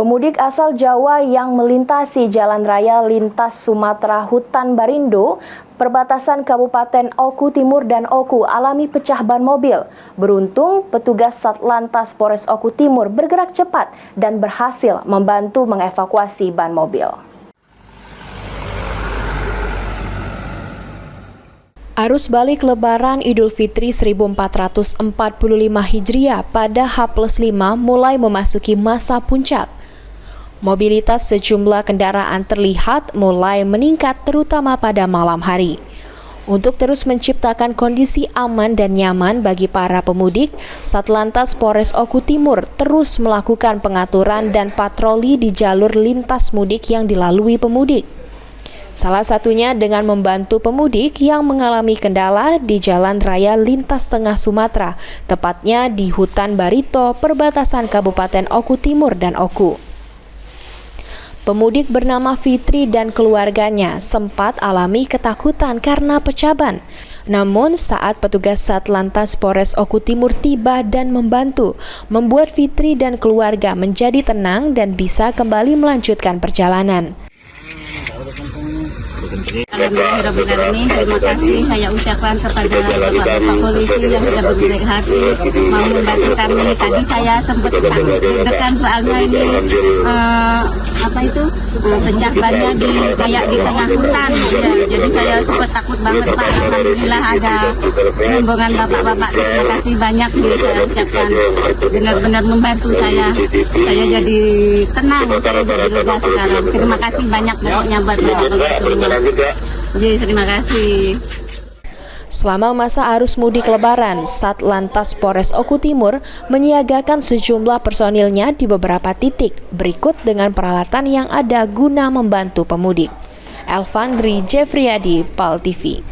Pemudik asal Jawa yang melintasi Jalan Raya Lintas Sumatera Hutan Barindo, perbatasan Kabupaten Oku Timur dan Oku alami pecah ban mobil. Beruntung, petugas Satlantas Polres Oku Timur bergerak cepat dan berhasil membantu mengevakuasi ban mobil. Arus balik Lebaran Idul Fitri 1445 Hijriah pada H+5 mulai memasuki masa puncak. Mobilitas sejumlah kendaraan terlihat mulai meningkat terutama pada malam hari. Untuk terus menciptakan kondisi aman dan nyaman bagi para pemudik, Satlantas Polres Oku Timur terus melakukan pengaturan dan patroli di jalur lintas mudik yang dilalui pemudik. Salah satunya dengan membantu pemudik yang mengalami kendala di Jalan Raya Lintas Tengah Sumatera, tepatnya di Hutan Barito, perbatasan Kabupaten Oku Timur dan Oku. Pemudik bernama Fitri dan keluarganya sempat alami ketakutan karena pecah ban. Namun saat petugas Satlantas Polres Oku Timur tiba dan membantu, membuat Fitri dan keluarga menjadi tenang dan bisa kembali melanjutkan perjalanan. Alhamdulillah ini terima kasih saya ucapkan kepada Bapak Polisi yang sudah berbaik hati mau membantu kami. Tadi saya sempat takut deg-degan soalnya ini pecah bannya kayak di tengah hutan ya. Jadi saya sempat takut banget Pak. Alhamdulillah ada rombongan bapak-bapak, terima kasih banyak saya ucapkan, benar-benar membantu saya jadi tenang, saya jadi lega sekarang. Terima kasih banyak pokoknya buat bapak-bapak semua. Jadi terima kasih. Selama masa arus mudik Lebaran, Satlantas Polres Oku Timur menyiagakan sejumlah personilnya di beberapa titik, berikut dengan peralatan yang ada guna membantu pemudik. Elvandri Jeffriyadi, PAL TV.